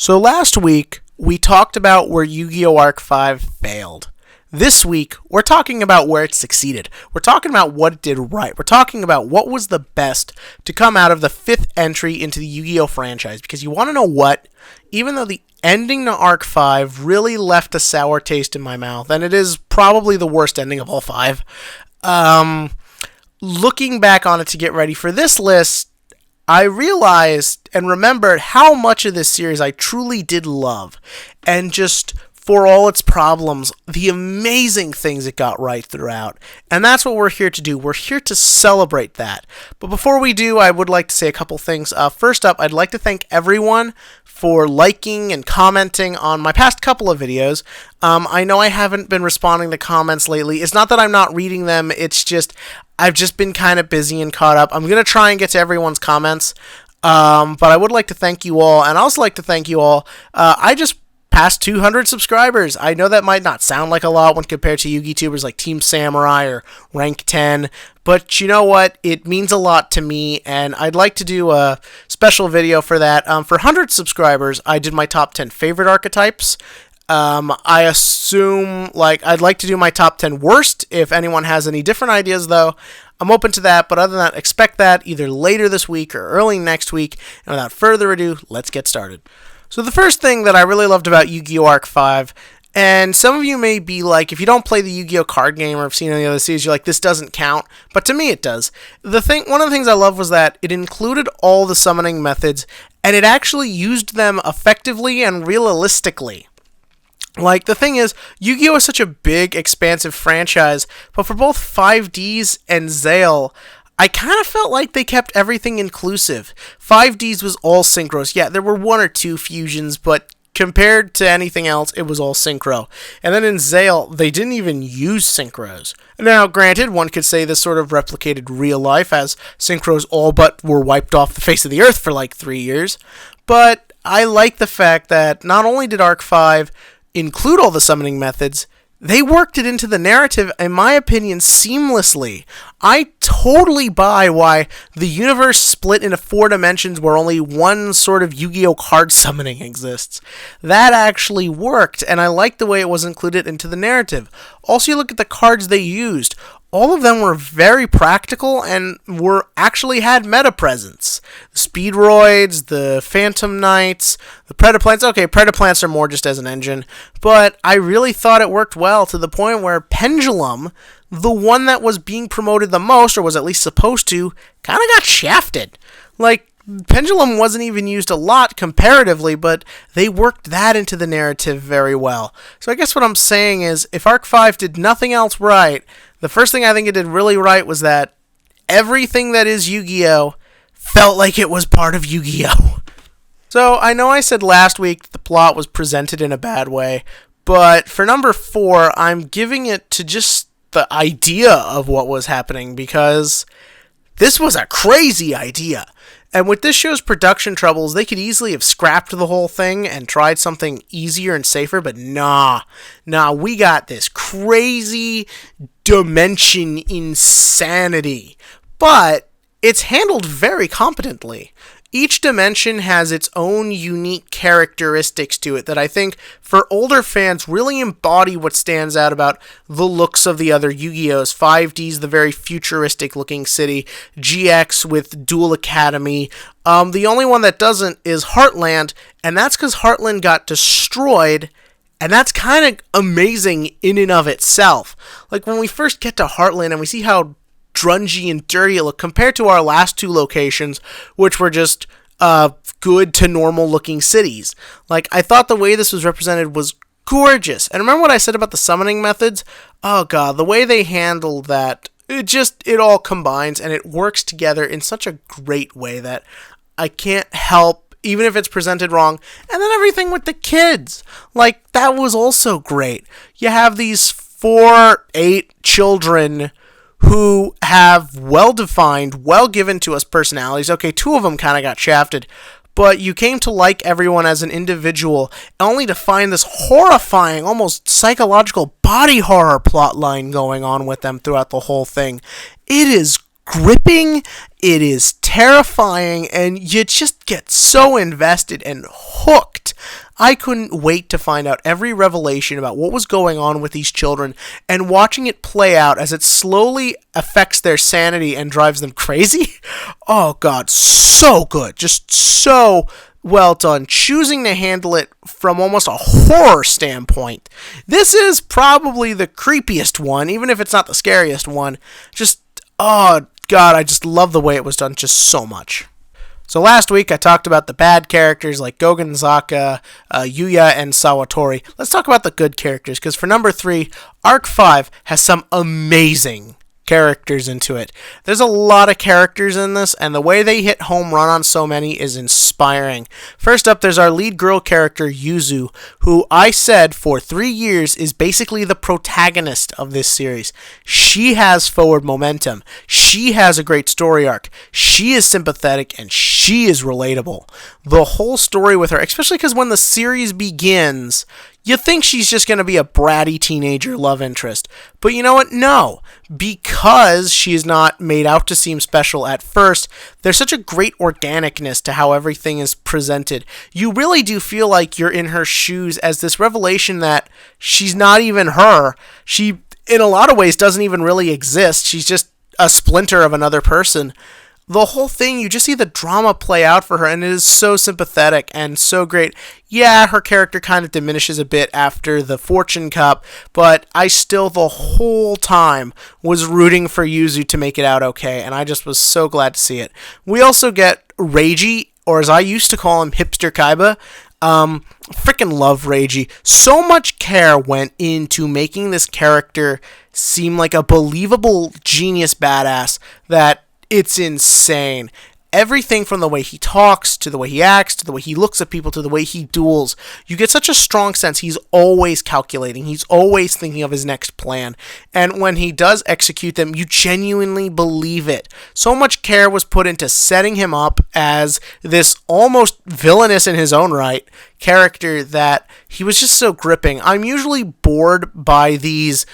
So last week, we talked about where Yu-Gi-Oh! Arc V failed. This week, we're talking about where it succeeded. We're talking about what it did right. We're talking about what was the best to come out of the fifth entry into the Yu-Gi-Oh! Franchise. Because you want to know what? Even though the ending to Arc V really left a sour taste in my mouth, and it is probably the worst ending of all five, looking back on it to get ready for this list, I realized and remembered how much of this series I truly did love, and just for all its problems, the amazing things it got right throughout. And that's what we're here to do. We're here to celebrate that. But before we do, I would like to say a couple things. First up, I'd like to thank everyone for liking and commenting on my past couple of videos. I know I haven't been responding to comments lately. It's not that I'm not reading them, it's just I've just been kind of busy and caught up. I'm going to try and get to everyone's comments, but I would like to thank you all, and I also like to thank you all. I just passed 200 subscribers. I know that might not sound like a lot when compared to Yu-Gi-Tubers like Team Samurai or Rank 10, but you know what? It means a lot to me, and I'd like to do a special video for that. For 100 subscribers, I did my top 10 favorite archetypes. I assume, I'd like to do my top 10 worst. If anyone has any different ideas, though, I'm open to that. But other than that, expect that either later this week or early next week. And without further ado, let's get started. So the first thing that I really loved about Yu-Gi-Oh! Arc V, and some of you may be like, if you don't play the Yu-Gi-Oh! Card game or have seen any other series, you're like, this doesn't count. But to me, it does. One of the things I love was that it included all the summoning methods, and it actually used them effectively and realistically. The thing is, Yu-Gi-Oh! Is such a big, expansive franchise, but for both 5Ds and Zale, I kind of felt like they kept everything inclusive. 5Ds was all synchros. Yeah, there were one or two fusions, but compared to anything else, it was all synchro. And then in Zale, they didn't even use synchros. Now, granted, one could say this sort of replicated real life, as synchros all but were wiped off the face of the earth for 3 years. But I like the fact that not only did Arc V include all the summoning methods, they worked it into the narrative, in my opinion, seamlessly. I totally buy why the universe split into 4 dimensions where only one sort of Yu-Gi-Oh! Card summoning exists. That actually worked, and I like the way it was included into the narrative. Also, you look at the cards they used. All of them were very practical and actually had meta presence. The Speedroids, the Phantom Knights, the Predaplants. Okay, Predaplants are more just as an engine, but I really thought it worked well to the point where Pendulum, the one that was being promoted the most, or was at least supposed to, kind of got shafted. Pendulum wasn't even used a lot comparatively, but they worked that into the narrative very well. So I guess what I'm saying is, if Arc V did nothing else right, the first thing I think it did really right was that everything that is Yu-Gi-Oh! Felt like it was part of Yu-Gi-Oh! So I know I said last week that the plot was presented in a bad way, but for number 4, I'm giving it to just the idea of what was happening, because this was a crazy idea. And with this show's production troubles, they could easily have scrapped the whole thing and tried something easier and safer, but nah, we got this crazy dimension insanity. But it's handled very competently. Each dimension has its own unique characteristics to it that I think, for older fans, really embody what stands out about the looks of the other Yu-Gi-Ohs. 5D's the very futuristic-looking city, GX with Duel Academy. The only one that doesn't is Heartland, and that's because Heartland got destroyed, and that's kind of amazing in and of itself. When we first get to Heartland and we see how drungy and dirty it looked compared to our last 2 locations, which were just good to normal looking cities. I thought the way this was represented was gorgeous. And remember what I said about the summoning methods? Oh god, the way they handled that, it all combines and it works together in such a great way that I can't help, even if it's presented wrong. And then everything with the kids, that was also great. You have these 4-8 children who have well-defined, well-given to us personalities. Okay, 2 of them kind of got shafted, but you came to like everyone as an individual, only to find this horrifying, almost psychological body horror plot line going on with them throughout the whole thing. It is gripping, it is terrifying, and you just get so invested and hooked. I couldn't wait to find out every revelation about what was going on with these children and watching it play out as it slowly affects their sanity and drives them crazy. Oh god, so good. Just so well done, choosing to handle it from almost a horror standpoint. This is probably the creepiest one, even if it's not the scariest one. Just, oh god, I just love the way it was done just so much. So last week I talked about the bad characters like Gogen Zaka, Yuya, and Sawatori. Let's talk about the good characters, because for number 3, Arc 5 has some amazing characters into it. There's a lot of characters in this, and the way they hit home run on so many is inspiring. First up, there's our lead girl character, Yuzu, who I said for 3 years is basically the protagonist of this series. She has forward momentum. She has a great story arc. She is sympathetic, and she is relatable. The whole story with her, especially because when the series begins, you think she's just going to be a bratty teenager love interest. But you know what? No. Because she is not made out to seem special at first, there's such a great organicness to how everything is presented. You really do feel like you're in her shoes as this revelation that she's not even her. She, in a lot of ways, doesn't even really exist. She's just a splinter of another person. The whole thing, you just see the drama play out for her, and it is so sympathetic and so great. Yeah, her character kind of diminishes a bit after the Fortune Cup, but I still, the whole time, was rooting for Yuzu to make it out okay, and I just was so glad to see it. We also get Reiji, or as I used to call him, Hipster Kaiba. Freaking love Reiji. So much care went into making this character seem like a believable genius badass that it's insane. Everything from the way he talks, to the way he acts, to the way he looks at people, to the way he duels. You get such a strong sense he's always calculating. He's always thinking of his next plan. And when he does execute them, you genuinely believe it. So much care was put into setting him up as this almost villainous in his own right character that he was just so gripping. I'm usually bored by these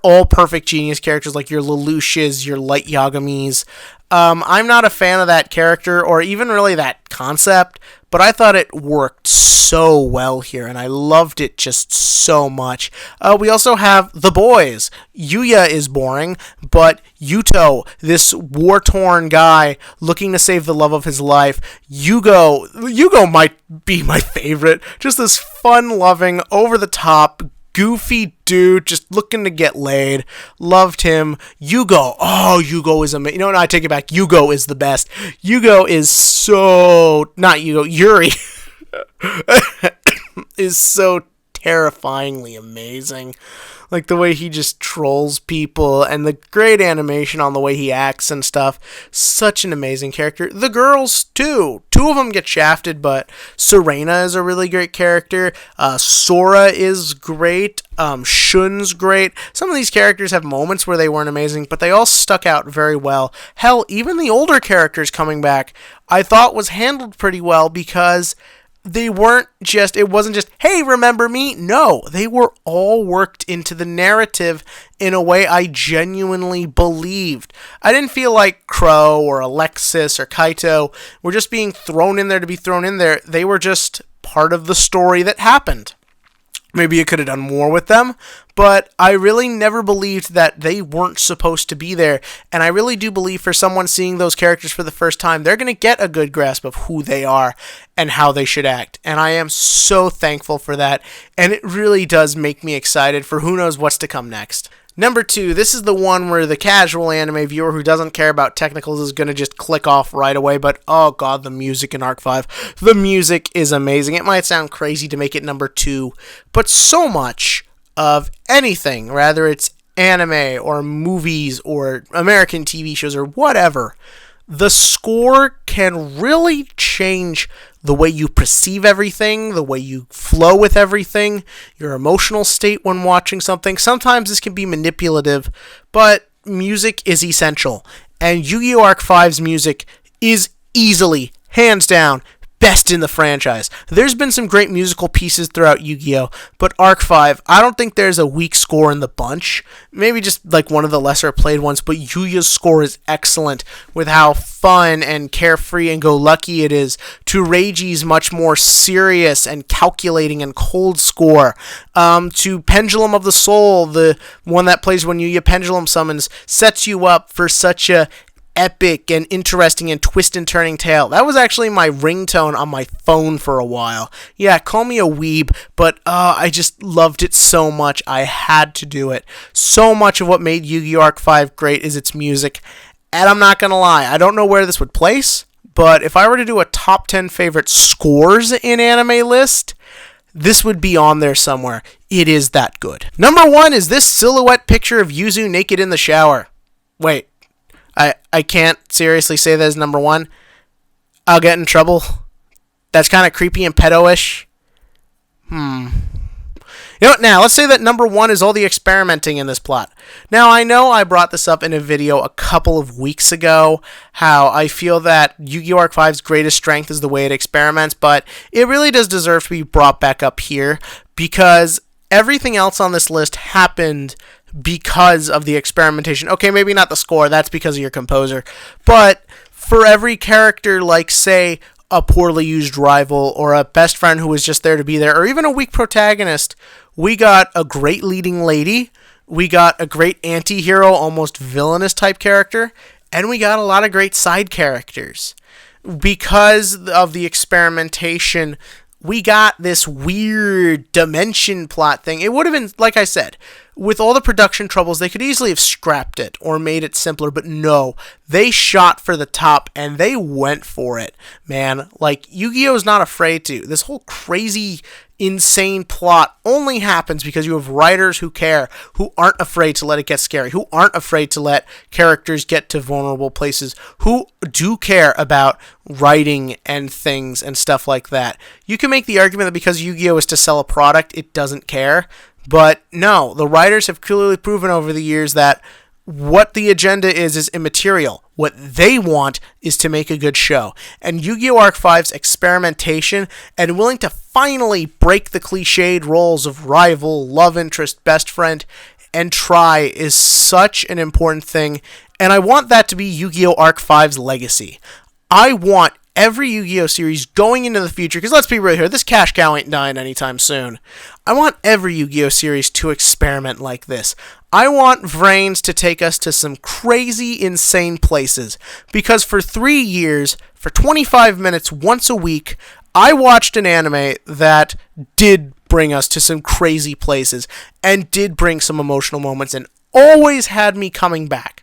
all perfect genius characters like your Lelouches, your Light Yagamis. I'm not a fan of that character or even really that concept, but I thought it worked so well here, and I loved it just so much. We also have the boys. Yuya is boring, but Yuto, this war-torn guy looking to save the love of his life. Yugioh might be my favorite. Just this fun-loving, over-the-top, goofy dude just looking to get laid. Loved him. Yugioh is amazing. You know what? I take it back. Yugioh is the best. Yugioh is so... Not Yugioh. Yuri is so terrifyingly amazing. Like the way he just trolls people and the great animation on the way he acts and stuff. Such an amazing character. The girls, too. 2 of them get shafted, but Serena is a really great character. Sora is great. Shun's great. Some of these characters have moments where they weren't amazing, but they all stuck out very well. Hell, even the older characters coming back, I thought was handled pretty well because it wasn't just, hey, remember me? No, they were all worked into the narrative in a way I genuinely believed. I didn't feel like Crow or Alexis or Kaito were just being thrown in there to be thrown in there. They were just part of the story that happened. Maybe you could have done more with them, but I really never believed that they weren't supposed to be there, and I really do believe for someone seeing those characters for the first time, they're going to get a good grasp of who they are and how they should act, and I am so thankful for that, and it really does make me excited for who knows what's to come next. Number 2, this is the one where the casual anime viewer who doesn't care about technicals is going to just click off right away, but oh god, the music in Arc 5. The music is amazing. It might sound crazy to make it number 2, but so much of anything, whether it's anime or movies or American TV shows or whatever, the score can really change the way you perceive everything, the way you flow with everything, your emotional state when watching something. Sometimes this can be manipulative, but music is essential. And Yu-Gi-Oh! Arc V's music is easily, hands down, best in the franchise. There's been some great musical pieces throughout Yu-Gi-Oh, but Arc V, I don't think there's a weak score in the bunch. Maybe just like one of the lesser played ones, but Yu-Gi-Oh's score is excellent with how fun and carefree and go lucky it is, to Reiji's much more serious and calculating and cold score, to Pendulum of the Soul, the one that plays when Yu-Gi-Oh Pendulum summons, sets you up for such a epic and interesting and twist and turning tale. That was actually my ringtone on my phone for a while. Yeah, call me a weeb, but I just loved it so much. I had to do it. So much of what made Yu-Gi-Oh! Arc V great is its music, and I'm not gonna lie, I don't know where this would place, but if I were to do a top 10 favorite scores in anime list, this would be on there somewhere. It is that good. Number 1 is this silhouette picture of Yuzu naked in the shower. Wait. I can't seriously say that is number 1. I'll get in trouble. That's kind of creepy and pedo-ish. You know what, now, let's say that number 1 is all the experimenting in this plot. Now, I know I brought this up in a video a couple of weeks ago, how I feel that Yu-Gi-Oh! Arc V's greatest strength is the way it experiments, but it really does deserve to be brought back up here, because everything else on this list happened because of the experimentation. Okay, maybe not the score, that's because of your composer. But for every character, like, say, a poorly used rival, or a best friend who was just there to be there, or even a weak protagonist, we got a great leading lady, we got a great anti-hero, almost villainous type character, and we got a lot of great side characters. Because of the experimentation, we got this weird dimension plot thing. It would have been, like I said, with all the production troubles, they could easily have scrapped it or made it simpler, but no, they shot for the top and they went for it, man. Like, Yu-Gi-Oh! Is not afraid to. This whole crazy, insane plot only happens because you have writers who care, who aren't afraid to let it get scary, who aren't afraid to let characters get to vulnerable places, who do care about writing and things and stuff like that. You can make the argument that because Yu-Gi-Oh! Is to sell a product, it doesn't care. But no, the writers have clearly proven over the years that what the agenda is immaterial. What they want is to make a good show. And Yu-Gi-Oh! Arc V's experimentation and willing to finally break the cliched roles of rival, love interest, best friend, and try is such an important thing. And I want that to be Yu-Gi-Oh! Arc V's legacy. I want every Yu-Gi-Oh! Series going into the future, because let's be real here, this cash cow ain't dying anytime soon. I want every Yu-Gi-Oh! Series to experiment like this. I want Vrains to take us to some crazy, insane places, because for 3 years, for 25 minutes once a week, I watched an anime that did bring us to some crazy places, and did bring some emotional moments, and always had me coming back.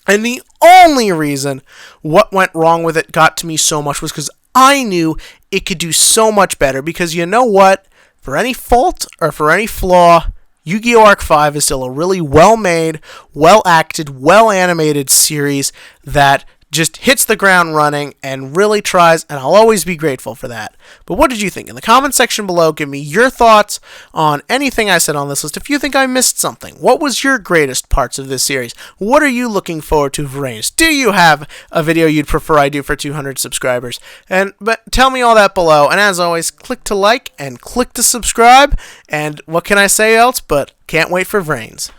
And the only reason what went wrong with it got to me so much was because I knew it could do so much better. Because you know what? For any fault or for any flaw, Yu-Gi-Oh! Arc V is still a really well-made, well-acted, well-animated series that just hits the ground running and really tries, and I'll always be grateful for that. But what did you think? In the comment section below, give me your thoughts on anything I said on this list. If you think I missed something, what was your greatest parts of this series? What are you looking forward to for Vrains? Do you have a video you'd prefer I do for 200 subscribers? But tell me all that below, and as always, click to like and click to subscribe, and what can I say else but can't wait for Vrains.